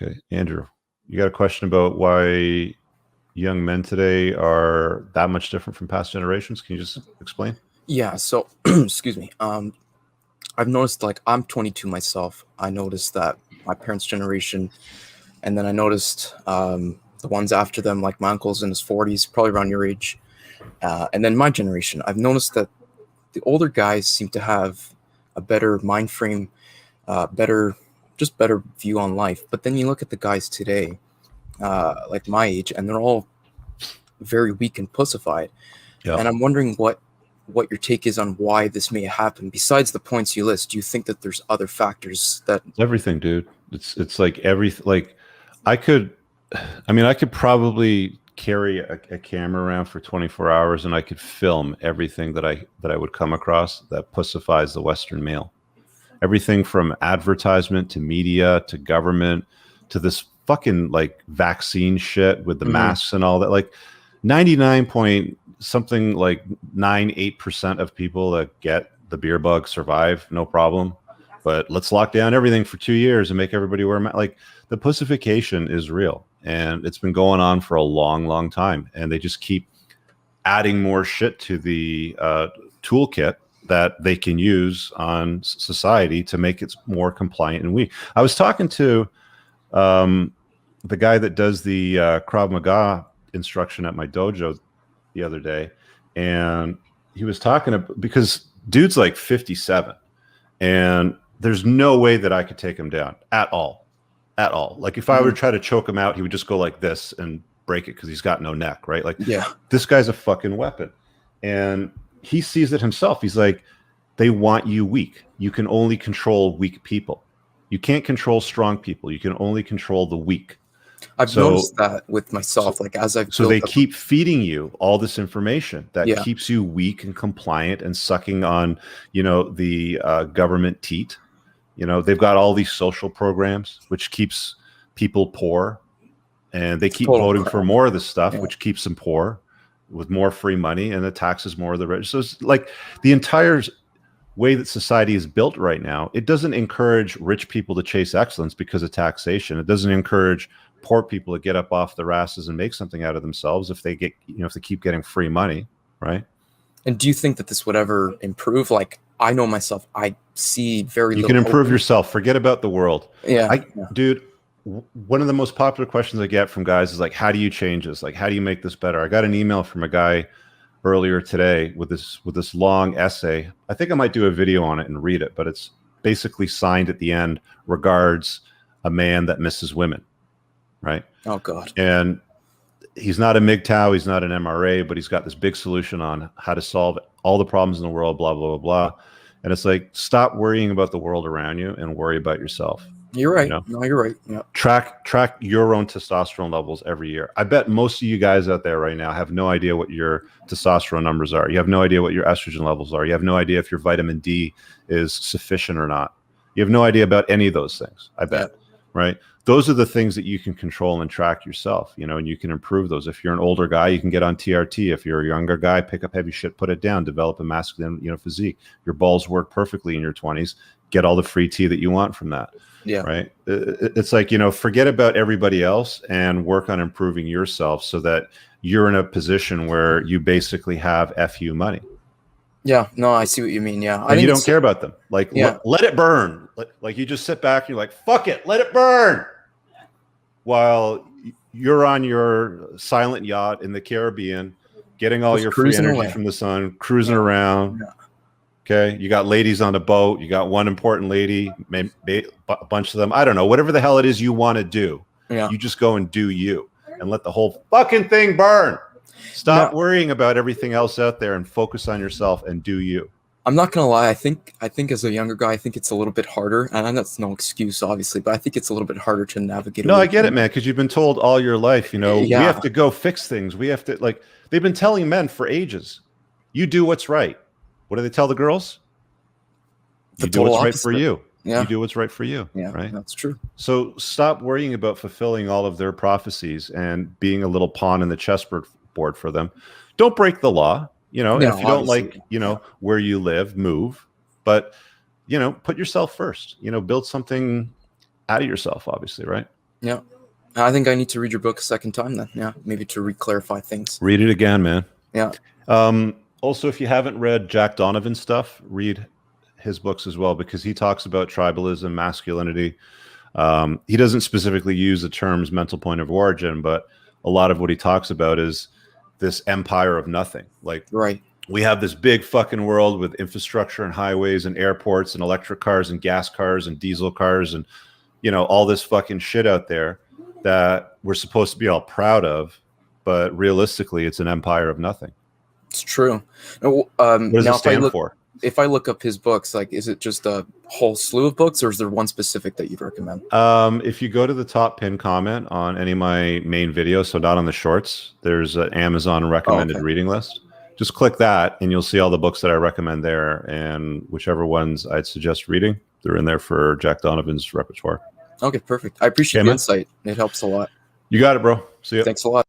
Okay, Andrew, you got a question about why young men today are that much different from past generations? Can you just explain? Yeah, so excuse me. I've noticed, like, I'm 22 myself. I noticed that my parents' generation, and then I noticed the ones after them, like my uncle's in his 40s, probably around your age, and then my generation. I've noticed that the older guys seem to have a better mind frame, better view on life. But then you look at the guys today, like my age, and they're all very weak and pussified. Yeah. And I'm wondering what your take is on why this may happen. Besides the points you list, do you think that there's other factors that? It's everything, dude. It's like everything. Like I could, I mean, I could probably carry a camera around for 24 hours and I could film everything that I would come across that pussifies the Western male. Everything from advertisement to media to government to this fucking like vaccine shit with the masks and all that. Like 99 point something like 98% of people that get the beer bug survive, no problem. But let's lock down everything for 2 years and make everybody wear masks. Like the pussification is real, and it's been going on for a long, long time. And they just keep adding more shit to the toolkit that they can use on society to make it more compliant and weak. I was talking to the guy that does the Krav Maga instruction at my dojo the other day, and he was talking about, because dude's like 57 and there's no way that I could take him down at all. Like if I were to try to choke him out, he would just go like this and break it because he's got no neck, right? Like, Yeah, this guy's a fucking weapon. And he sees it himself. He's like, they want you weak. You can only control weak people. You can't control strong people. You can only control the weak. I've noticed that with myself. Like as I've So they keep feeding you all this information that Yeah. keeps you weak and compliant and sucking on, the government teat. They've got all these social programs, which keeps people poor, and they keep total voting crap. for more of this stuff, Yeah. which keeps them poor with more free money, and the taxes more of the rich. So it's like the entire way that society is built right now, it doesn't encourage rich people to chase excellence because of taxation. It doesn't encourage poor people to get up off their asses and make something out of themselves if they get, if they keep getting free money, right? And do you think that this would ever improve? Like, I know myself, I see very You little can improve hope. yourself. Forget about the world. Yeah. Dude, one of the most popular questions I get from guys is like, how do you change this? Like, how do you make this better? I got an email from a guy earlier today with this long essay. I think I might do a video on it and read it, but it's basically signed at the end, regards a man that misses women, right? Oh God. And he's not a MGTOW, he's not an MRA, but he's got this big solution on how to solve all the problems in the world, blah, blah, blah, blah. And it's like, stop worrying about the world around you and worry about yourself. You're right. No, you're right. Yeah. Track your own testosterone levels every year. I bet most of you guys out there right now have no idea what your testosterone numbers are. You have no idea what your estrogen levels are. You have no idea if your vitamin D is sufficient or not. You have no idea about any of those things, I bet, right? Those are the things that you can control and track yourself, and you can improve those. If you're an older guy, you can get on TRT. If you're a younger guy, pick up heavy shit, put it down, develop a masculine, physique. Your balls work perfectly in your 20s. Get all the free tea that you want from that. Yeah. Right. It's like, forget about everybody else and work on improving yourself so that you're in a position where you basically have FU money. Yeah. No, I see what you mean. Yeah. And you don't care about them. Like, let it burn. Like you just sit back and you're like, fuck it, let it burn. While you're on your silent yacht in the Caribbean, getting all your free energy from the sun, cruising around. Yeah. Okay, you got ladies on the boat. You got one important lady, maybe a bunch of them. I don't know. Whatever the hell it is you want to do, you just go and do you, and let the whole fucking thing burn. Stop worrying about everything else out there and focus on yourself and do you. I'm not gonna lie. I think as a younger guy, I think it's a little bit harder, and that's no excuse, obviously, but I think it's a little bit harder to navigate. No, I get it, man, because you've been told all your life, we have to go fix things. We have to, like, they've been telling men for ages, you do what's right. What do they tell the girls? You do what's right for you. Yeah. You do what's right for you. Yeah, right. That's true. So stop worrying about fulfilling all of their prophecies and being a little pawn in the chessboard for them. Don't break the law. And if you don't like, where you live, move. But, put yourself first. Build something out of yourself, obviously, right? Yeah. I think I need to read your book a second time then. Yeah, maybe to re-clarify things. Read it again, man. Yeah. Also, if you haven't read Jack Donovan's stuff, read his books as well, because he talks about tribalism, masculinity. He doesn't specifically use the terms mental point of origin, but a lot of what he talks about is this empire of nothing. Like, Right. we have this big fucking world with infrastructure and highways and airports and electric cars and gas cars and diesel cars and, you know, all this fucking shit out there that we're supposed to be all proud of, but realistically, it's an empire of nothing. It's true. What does Now, it stand for? if I look up his books, like, is it just a whole slew of books, or is there one specific that you'd recommend? If you go to the top pinned comment on any of my main videos, so not on the shorts, there's an Amazon recommended reading list. Just click that and you'll see all the books that I recommend there, and whichever ones I'd suggest reading, they're in there for Jack Donovan's repertoire. Okay, perfect. I appreciate the insight. It helps a lot. You got it, bro. See ya. Thanks a lot.